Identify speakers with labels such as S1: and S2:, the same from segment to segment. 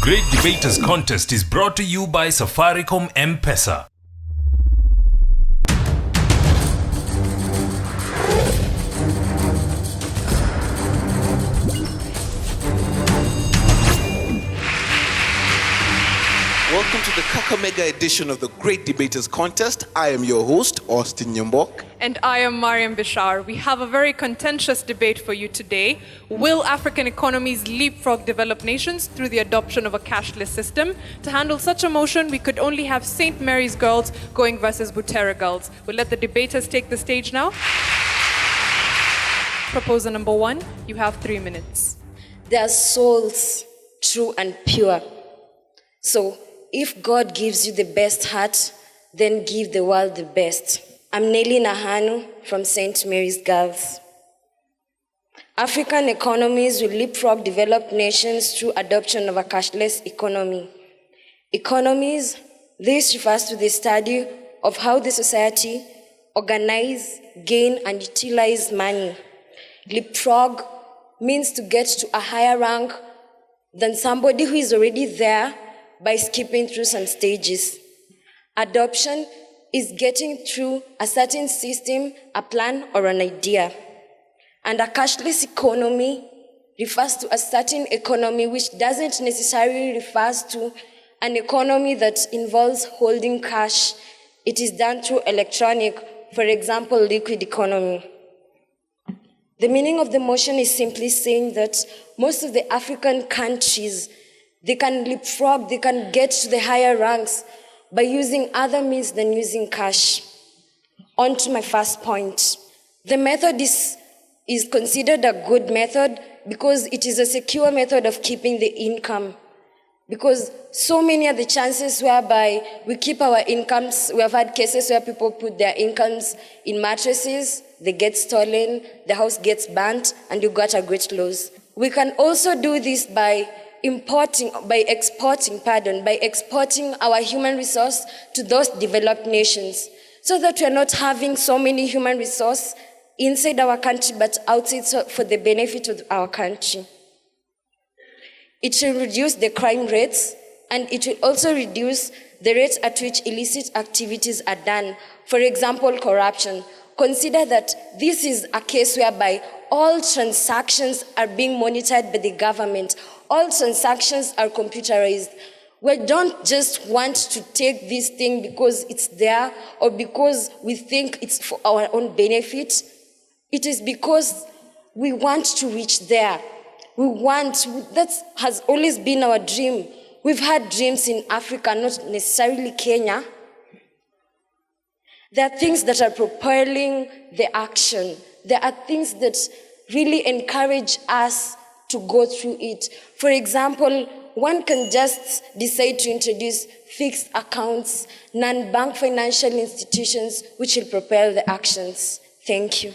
S1: Great Debaters Contest is brought to you by Safaricom M-Pesa.
S2: Welcome to the Kakamega edition of the Great Debaters Contest. I am your host, Austin Nyambok.
S3: And I am Mariam Bishar. We have a very contentious debate for you today. Will African economies leapfrog developed nations through the adoption of a cashless system? To handle such a motion, we could only have St. Mary's girls going versus Butere girls. We'll let the debaters take the stage now. Proposer number 1, you have 3 minutes.
S4: Their souls, true and pure. So, if God gives you the best heart, then give the world the best. I'm Nelly Nahanu from St. Mary's Girls. African economies will leapfrog developed nations through adoption of a cashless economy. Economies, this refers to the study of how the society organize, gain, and utilize money. Leapfrog means to get to a higher rank than somebody who is already there by skipping through some stages. Adoption is getting through a certain system, a plan, or an idea. And a cashless economy refers to a certain economy which doesn't necessarily refer to an economy that involves holding cash. It is done through electronic, for example, liquid economy. The meaning of the motion is simply saying that most of the African countries, they can leapfrog, they can get to the higher ranks by using other means than using cash. On to my first point. The method is considered a good method because it is a secure method of keeping the income. Because so many are the chances whereby we keep our incomes. We have had cases where people put their incomes in mattresses, they get stolen, the house gets burnt, and you got a great loss. We can also do this by exporting our human resource to those developed nations, so that we are not having so many human resource inside our country but outside for the benefit of our country. It will reduce the crime rates, and it will also reduce the rate at which illicit activities are done. For example, corruption. Consider that this is a case whereby all transactions are being monitored by the government. All transactions are computerized. We don't just want to take this thing because it's there or because we think it's for our own benefit. It is because we want to reach there. That has always been our dream. We've had dreams in Africa, not necessarily Kenya. There are things that are propelling the action. There are things that really encourage us to go through it. For example, one can just decide to introduce fixed accounts, non-bank financial institutions, which will propel the actions. Thank you.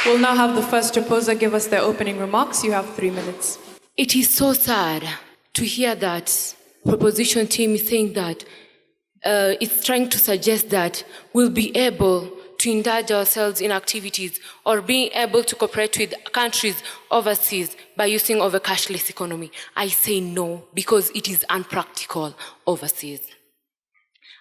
S3: We'll now have the first proposer give us their opening remarks. You have 3 minutes.
S5: It is so sad to hear that proposition team is saying that it's trying to suggest that we'll be able to indulge ourselves in activities or being able to cooperate with countries overseas by using of a cashless economy. I say no, because it is unpractical overseas.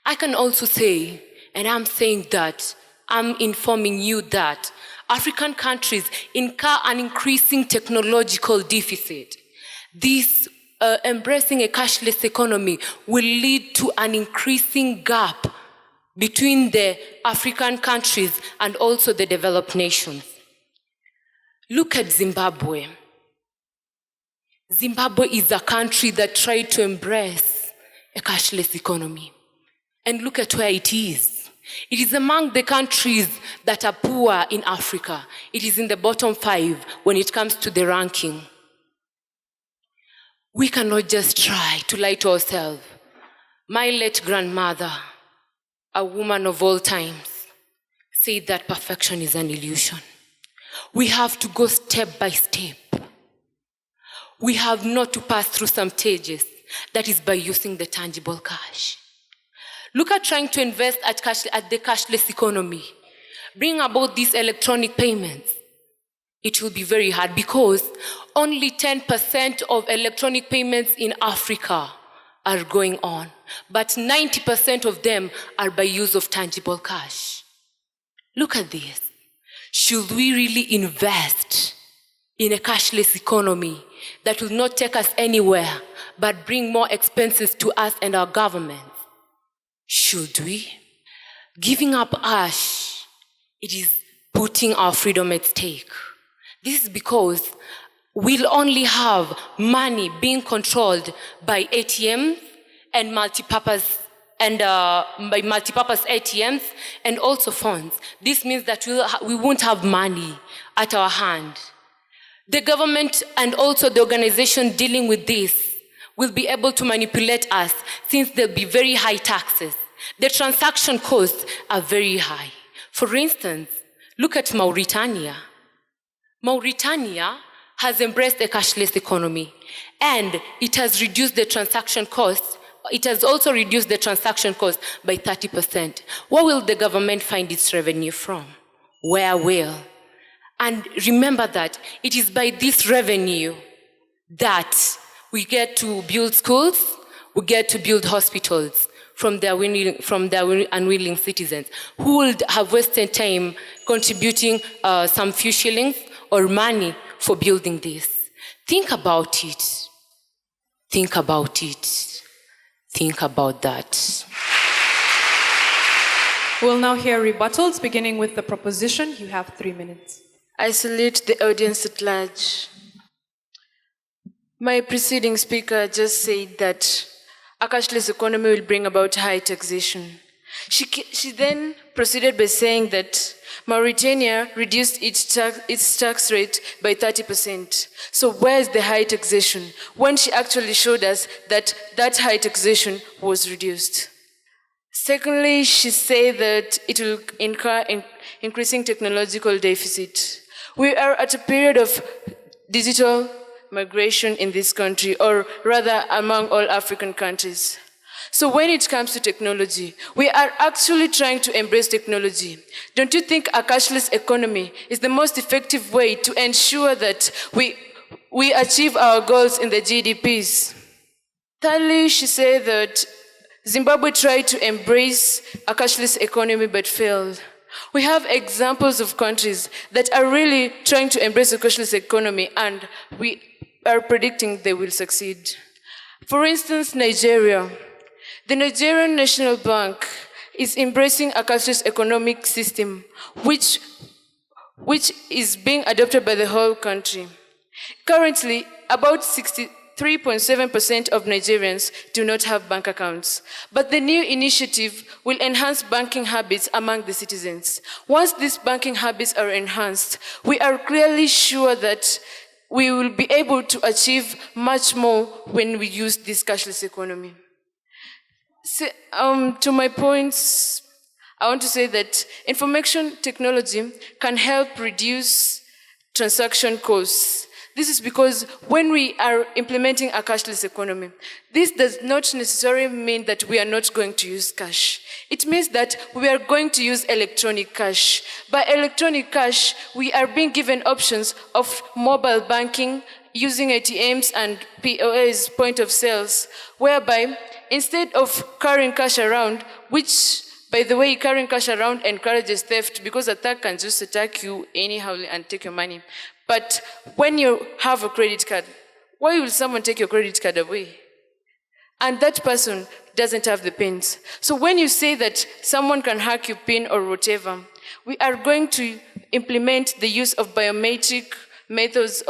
S5: I can also say, and I'm saying that, I'm informing you that African countries incur an increasing technological deficit. This embracing a cashless economy will lead to an increasing gap between the African countries and also the developed nations. Look at Zimbabwe. Zimbabwe is a country that tried to embrace a cashless economy. And look at where it is. It is among the countries that are poor in Africa. It is in the bottom 5 when it comes to the ranking. We cannot just try to lie to ourselves. My late grandmother, a woman of all times, said that perfection is an illusion. We have to go step by step. We have not to pass through some stages. That is by using the tangible cash. Look at trying to invest at the cashless economy. Bring about these electronic payments. it will be very hard because only 10% of electronic payments in Africa are going on, but 90% of them are by use of tangible cash. Look at this. Should we really invest in a cashless economy that will not take us anywhere but bring more expenses to us and our governments? Should we? Giving up cash, it is putting our freedom at stake. This is because we'll only have money being controlled by ATMs and multipurpose ATMs and also phones. This means that we won't have money at our hand. The government and also the organization dealing with this will be able to manipulate us since there'll be very high taxes. The transaction costs are very high. For instance, look at Mauritania. Mauritania has embraced a cashless economy and it has reduced the transaction costs. It has also reduced the transaction cost by 30%. Where will the government find its revenue from? Where will? And remember that it is by this revenue that we get to build schools, we get to build hospitals from their unwilling citizens who would have wasted time contributing some few shillings or money for building this. Think about it. Think about it. Think about that.
S3: We'll now hear rebuttals, beginning with the proposition. You have 3 minutes.
S6: I salute the audience at large. My preceding speaker just said that a cashless economy will bring about high taxation. She then proceeded by saying that Mauritania reduced its tax rate by 30%. So where is the high taxation? When she actually showed us that that high taxation was reduced. Secondly, she said that it will incur increasing technological deficit. We are at a period of digital migration in this country, or rather among all African countries. So when it comes to technology, we are actually trying to embrace technology. Don't you think a cashless economy is the most effective way to ensure that we achieve our goals in the GDPs? Thirdly, she said that Zimbabwe tried to embrace a cashless economy but failed. We have examples of countries that are really trying to embrace a cashless economy and we are predicting they will succeed. For instance, Nigeria. The Nigerian National Bank is embracing a cashless economic system which is being adopted by the whole country. Currently, about 63.7% of Nigerians do not have bank accounts. But the new initiative will enhance banking habits among the citizens. Once these banking habits are enhanced, we are clearly sure that we will be able to achieve much more when we use this cashless economy. So, to my points, I want to say that information technology can help reduce transaction costs. This is because when we are implementing a cashless economy, this does not necessarily mean that we are not going to use cash. It means that we are going to use electronic cash. By electronic cash, we are being given options of mobile banking, using ATMs and POS, point of sales, whereby instead of carrying cash around, which, by the way, carrying cash around encourages theft because a thug can just attack you anyhow and take your money. But when you have a credit card, why will someone take your credit card away? And that person doesn't have the pins. So when you say that someone can hack your pin or whatever, we are going to implement the use of biometric methods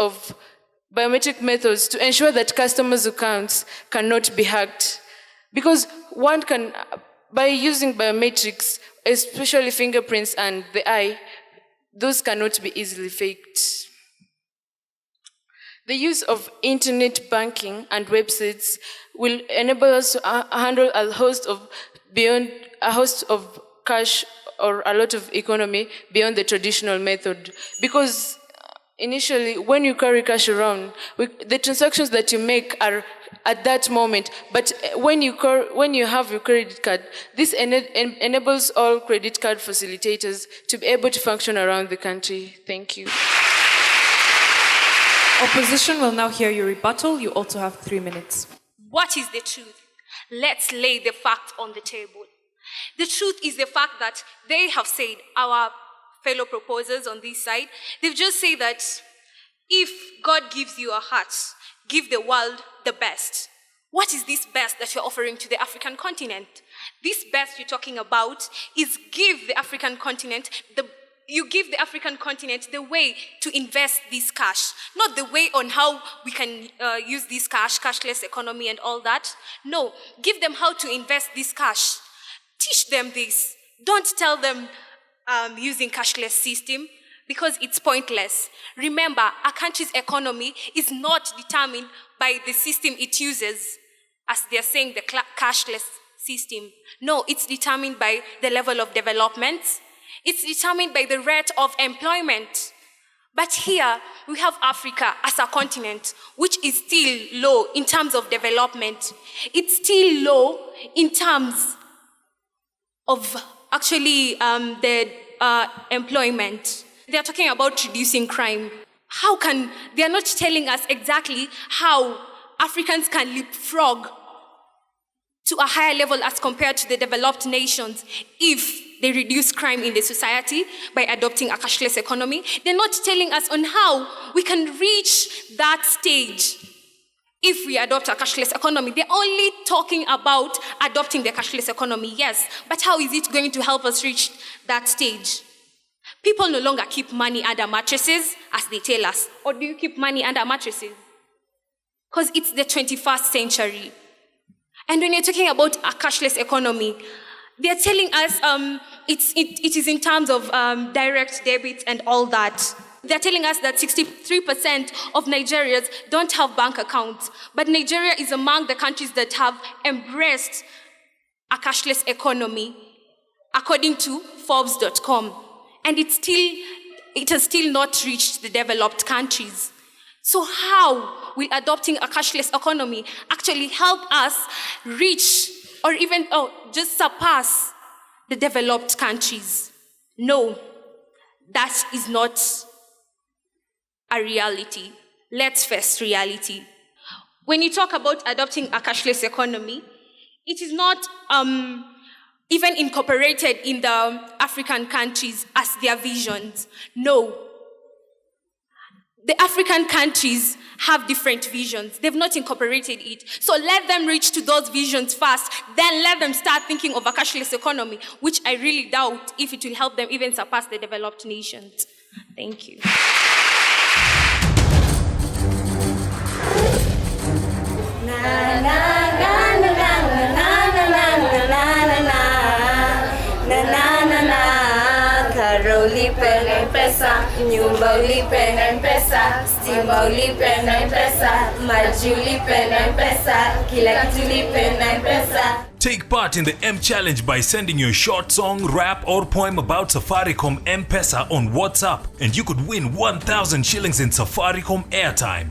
S6: to ensure that customers' accounts cannot be hacked. Because one can, by using biometrics, especially fingerprints and the eye, those cannot be easily faked. The use of internet banking and websites will enable us to handle a host of cash or a lot of economy beyond the traditional method. Because initially, when you carry cash around, the transactions that you make are at that moment. But when you have your credit card, this enables all credit card facilitators to be able to function around the country. Thank you.
S3: Opposition will now hear your rebuttal. You also have 3 minutes.
S7: What is the truth? Let's lay the fact on the table. The truth is the fact that they have said, our fellow proposers on this side, they've just said that if God gives you a heart, give the world the best. What is this best that you're offering to the African continent? This best you're talking about is give the African continent the way to invest this cash, not the way on how we can use this cash, cashless economy and all that. No, give them how to invest this cash. Teach them this. Don't tell them using cashless system because it's pointless. Remember, a country's economy is not determined by the system it uses, as they're saying the cashless system. No, it's determined by the level of development. It's determined by the rate of employment. But here, we have Africa as a continent, which is still low in terms of development. It's still low in terms of actually the employment. They are talking about reducing crime. They are not telling us exactly how Africans can leapfrog to a higher level as compared to the developed nations if they reduce crime in the society by adopting a cashless economy. They're not telling us on how we can reach that stage if we adopt a cashless economy. They're only talking about adopting the cashless economy, yes, but how is it going to help us reach that stage? People no longer keep money under mattresses, as they tell us. Or do you keep money under mattresses? Because it's the 21st century. And when you're talking about a cashless economy, they're telling us it is in terms of direct debit and all that. They're telling us that 63% of Nigerians don't have bank accounts. But Nigeria is among the countries that have embraced a cashless economy, according to Forbes.com. And it has still not reached the developed countries. So how will adopting a cashless economy actually help us reach or even just surpass the developed countries? No, that is not a reality. Let's face reality. When you talk about adopting a cashless economy, it is not even incorporated in the African countries as their visions. No. The African countries have different visions. They've not incorporated it. So let them reach to those visions first, then let them start thinking of a cashless economy, which I really doubt if it will help them even surpass the developed nations. Thank you.
S8: Ulipe na pesa, nyumba ulipe na pesa, stima ulipe na pesa, maji ulipe na pesa, kila kitu ulipe na pesa.
S1: Take part in the M Challenge by sending your short song, rap or poem about Safaricom M-Pesa on WhatsApp, and you could win 1,000 shillings in Safaricom airtime.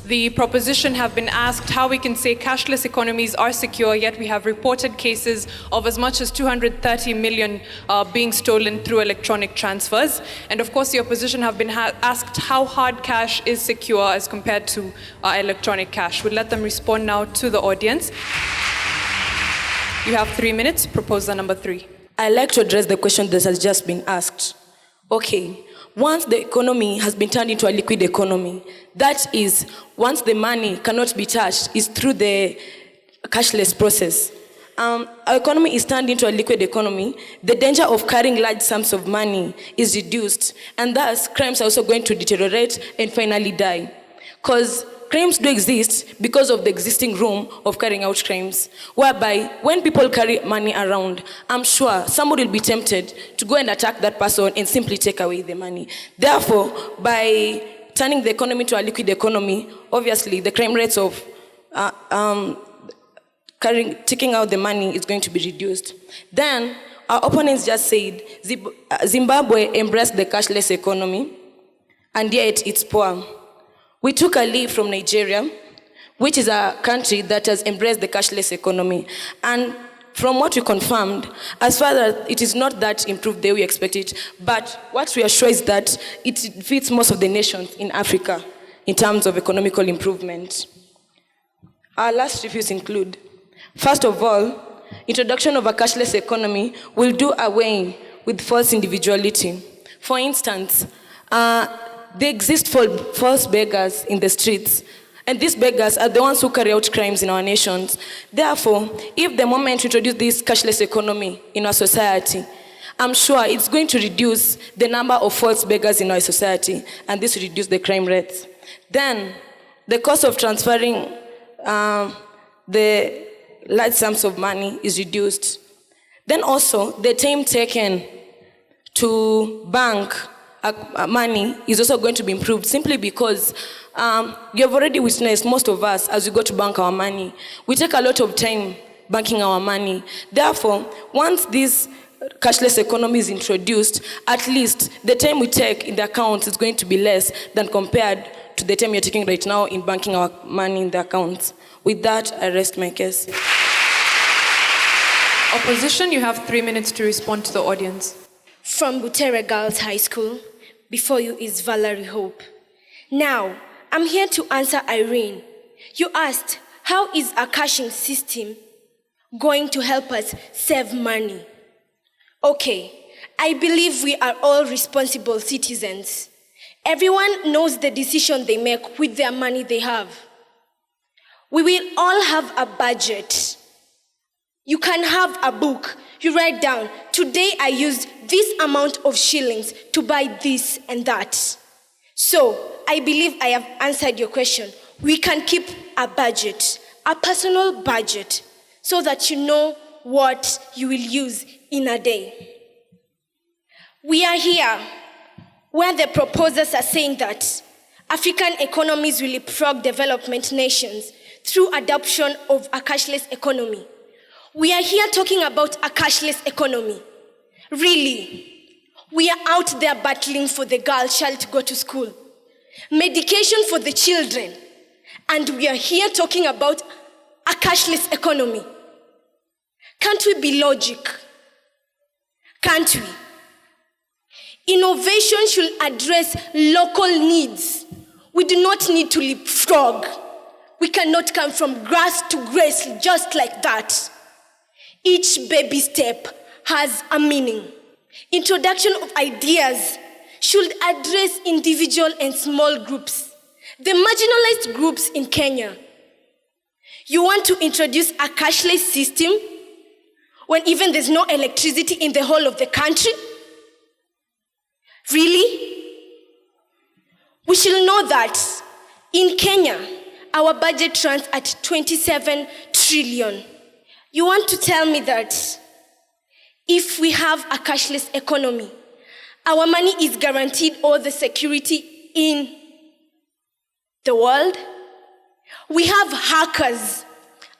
S3: The proposition have been asked how we can say cashless economies are secure, yet we have reported cases of as much as 230 million being stolen through electronic transfers. And of course, the opposition have been asked how hard cash is secure as compared to electronic cash. We'll let them respond now to the audience. You have 3 minutes. Proposal number 3.
S9: I'd like to address the question that has just been asked. Okay. Once the economy has been turned into a liquid economy, that is, once the money cannot be touched, is through the cashless process. Our economy is turned into a liquid economy, the danger of carrying large sums of money is reduced, and thus crimes are also going to deteriorate and finally die. Because crimes do exist because of the existing room of carrying out crimes, whereby when people carry money around, I'm sure somebody will be tempted to go and attack that person and simply take away the money. Therefore, by turning the economy to a liquid economy, obviously the crime rates of taking out the money is going to be reduced. Then, our opponents just said Zimbabwe embraced the cashless economy, and yet it's poor. We took a leaf from Nigeria, which is a country that has embraced the cashless economy. And from what we confirmed, as far as it is not that improved the way we expect it, but what we are sure is that it fits most of the nations in Africa in terms of economical improvement. Our last reviews include, first of all, introduction of a cashless economy will do away with false individuality. For instance, there exist false beggars in the streets, and these beggars are the ones who carry out crimes in our nations. Therefore, if the moment we introduce this cashless economy in our society, I'm sure it's going to reduce the number of false beggars in our society, and this will reduce the crime rates. Then, the cost of transferring the large sums of money is reduced. Then also, the time taken to bank money is also going to be improved, simply because you have already witnessed, most of us, as we go to bank our money, we take a lot of time banking our money. Therefore, once this cashless economy is introduced, at least the time we take in the accounts is going to be less than compared to the time you're taking right now in banking our money in the accounts. With that, I rest my case.
S3: Opposition, you have 3 minutes to respond to the audience.
S8: From Butere Girls High School, before you is Valerie Hope. Now, I'm here to answer Irene. You asked, how is a cashing system going to help us save money? Okay, I believe we are all responsible citizens. Everyone knows the decision they make with their money they have. We will all have a budget. You can have a book. You write down, today I used this amount of shillings to buy this and that. So, I believe I have answered your question. We can keep a budget, a personal budget, so that you know what you will use in a day. We are here where the proposers are saying that African economies will leapfrog development nations through adoption of a cashless economy. We are here talking about a cashless economy. Really, we are out there battling for the girl child to go to school, medication for the children, and we are here talking about a cashless economy. Can't we be logic? Can't we? Innovation should address local needs. We do not need to leapfrog. We cannot come from grass to grace just like that. Each baby step has a meaning. Introduction of ideas should address individual and small groups, the marginalized groups in Kenya. You want to introduce a cashless system when even there's no electricity in the whole of the country? Really? We should know that in Kenya, our budget runs at 27 trillion. You want to tell me that if we have a cashless economy, our money is guaranteed all the security in the world? We have hackers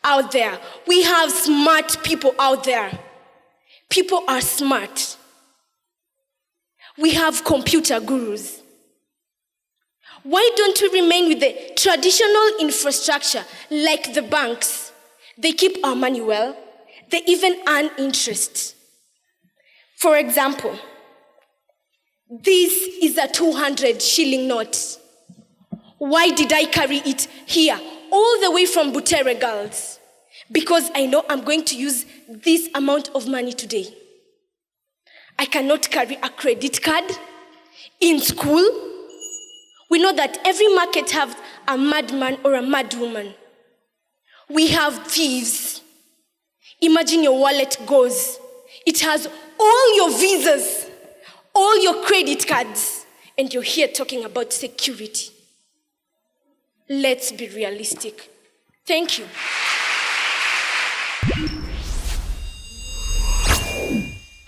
S8: out there. We have smart people out there. People are smart. We have computer gurus. Why don't we remain with the traditional infrastructure like the banks? They keep our money well. They even earn interest. For example, this is a 200 shilling note. Why did I carry it here, all the way from Butere Girls? Because I know I'm going to use this amount of money today. I cannot carry a credit card in school. We know that every market has a madman or a madwoman. We have thieves. Imagine your wallet goes. It has all your visas, all your credit cards, and you're here talking about security. Let's be realistic. Thank you.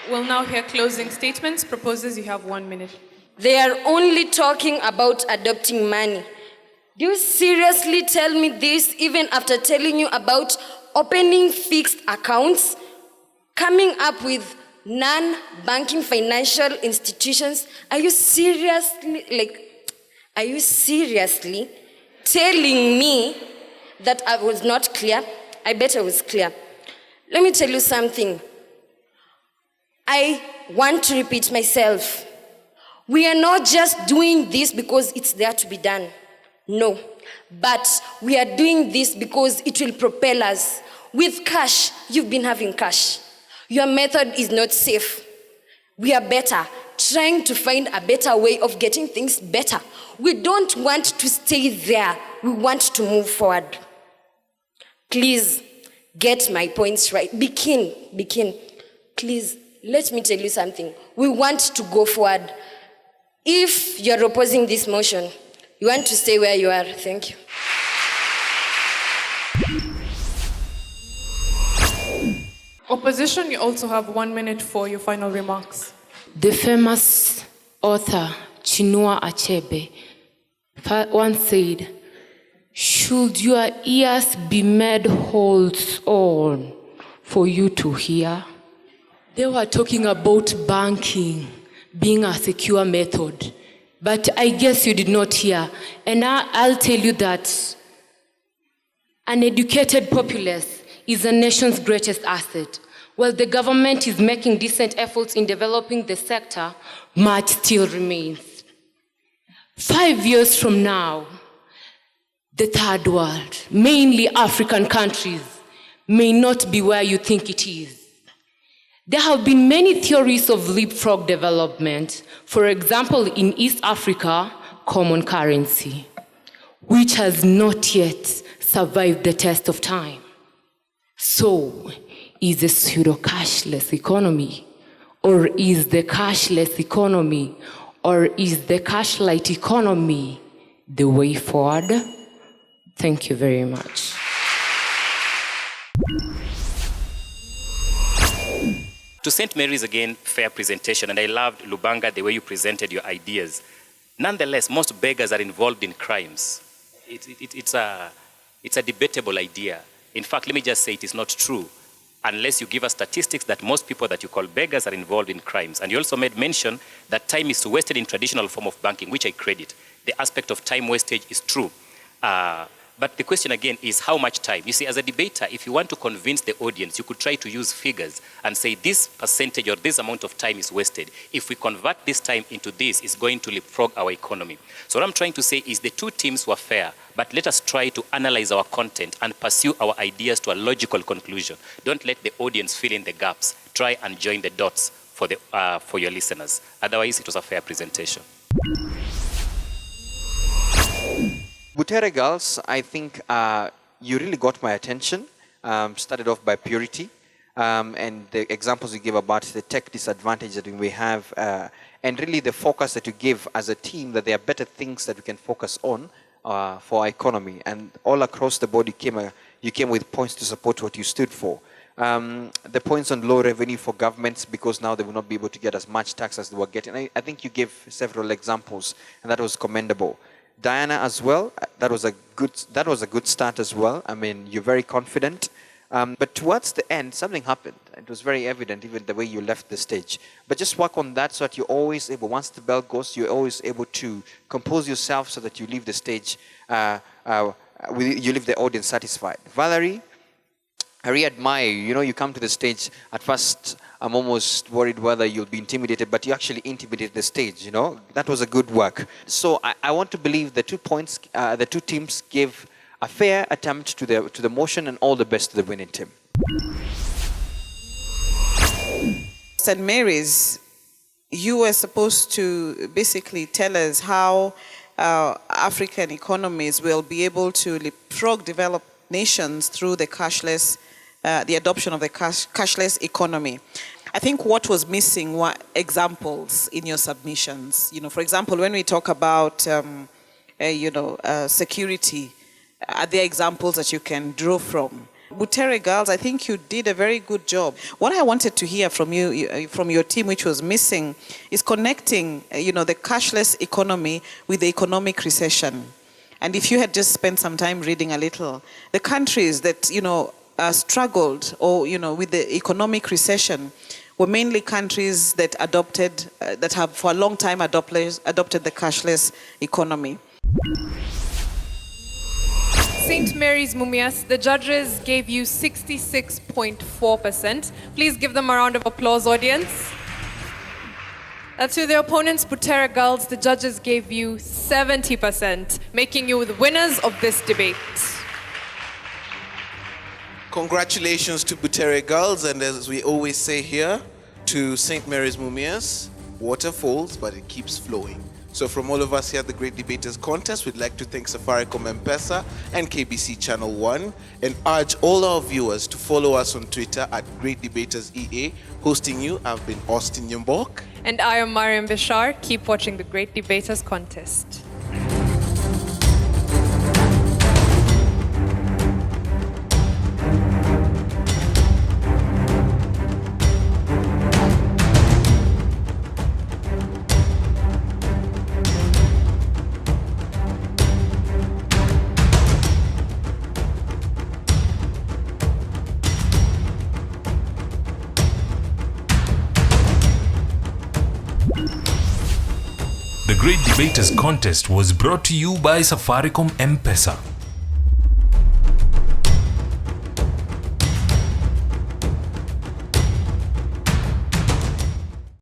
S3: We'll now hear closing statements. Proposers, you have 1 minute.
S4: They are only talking about adopting money. Do you seriously tell me this even after telling you about opening fixed accounts, coming up with non-banking financial institutions? Are you seriously telling me that I was not clear. I bet I was clear. Let me tell you something. I want to repeat myself. We are not just doing this because it's there to be done. No. But we are doing this because it will propel us. With cash, you've been having cash. Your method is not safe. We are better, trying to find a better way of getting things better. We don't want to stay there. We want to move forward. Please, get my points right. Be keen. Please, let me tell you something. We want to go forward. If you're opposing this motion, you want to stay where you are. Thank you.
S3: Opposition, you also have 1 minute for your final remarks.
S5: The famous author Chinua Achebe once said, "Should your ears be made holes on for you to hear?" They were talking about banking being a secure method, but I guess you did not hear. And I'll tell you that an educated populace is a nation's greatest asset. While the government is making decent efforts in developing the sector, much still remains. 5 years from now, the third world, mainly African countries, may not be where you think it is. There have been many theories of leapfrog development. For example, in East Africa, common currency, which has not yet survived the test of time. So, is a pseudo-cashless economy, or is the cashless economy, or is the cashlight economy the way forward? Thank you very much.
S10: To St. Mary's, again, fair presentation, and I loved, Lubanga, the way you presented your ideas. Nonetheless, most beggars are involved in crimes. It's a debatable idea. In fact, let me just say it is not true, unless you give us statistics that most people that you call beggars are involved in crimes. And you also made mention that time is wasted in traditional form of banking, which I credit. The aspect of time wastage is true. But the question again is how much time? You see, as a debater, if you want to convince the audience, you could try to use figures and say this percentage or this amount of time is wasted. If we convert this time into this, it's going to leapfrog our economy. So what I'm trying to say is the two teams were fair, but let us try to analyze our content and pursue our ideas to a logical conclusion. Don't let the audience fill in the gaps. Try and join the dots for your listeners. Otherwise, it was a fair presentation.
S2: Butere girls, I think you really got my attention. Started off by purity and the examples you gave about the tech disadvantage that we have and really the focus that you give as a team that there are better things that we can focus on for our economy. And all across the board you came with points to support what you stood for. The points on low revenue for governments because now they will not be able to get as much tax as they were getting. I think you gave several examples and that was commendable. Diana as well, that was a good start as well. I mean, you're very confident. But towards the end, something happened. It was very evident, even the way you left the stage. But just work on that so that you're always able, once the bell goes, you're always able to compose yourself so that you leave the stage, you leave the audience satisfied. Valerie, I really admire you. You know, you come to the stage, at first I'm almost worried whether you'll be intimidated, but you actually intimidated the stage, you know. That was a good work. So I want to believe the 2 points, the 2 teams gave a fair attempt to the motion and all the best to the winning team.
S11: St. Mary's, you were supposed to basically tell us how African economies will be able to leapfrog developed nations through the cashless, the adoption of the cashless economy. I think what was missing were examples in your submissions. You know, for example, when we talk about, security, are there examples that you can draw from? Butere girls, I think you did a very good job. What I wanted to hear from you, from your team, which was missing, is connecting, the cashless economy with the economic recession. And if you had just spent some time reading a little, the countries that, struggled or, with the economic recession were mainly countries that that have for a long time adopted the cashless economy.
S3: St. Mary's Mumias, the judges gave you 66.4%. Please give them a round of applause, audience. To the opponents, Butere Girls, the judges gave you 70%, making you the winners of this debate.
S12: Congratulations to Butere Girls, and as we always say here, to St. Mary's Mumias, water falls, but it keeps flowing. So from all of us here at the Great Debaters Contest, we'd like to thank Safaricom M-Pesa and KBC Channel 1 and urge all our viewers to follow us on Twitter at Great Debaters EA. Hosting you, I've been Austin Yumbok.
S3: And I am Mariam Bishar. Keep watching the Great Debaters Contest.
S1: The Great Debaters Contest was brought to you by Safaricom M-Pesa.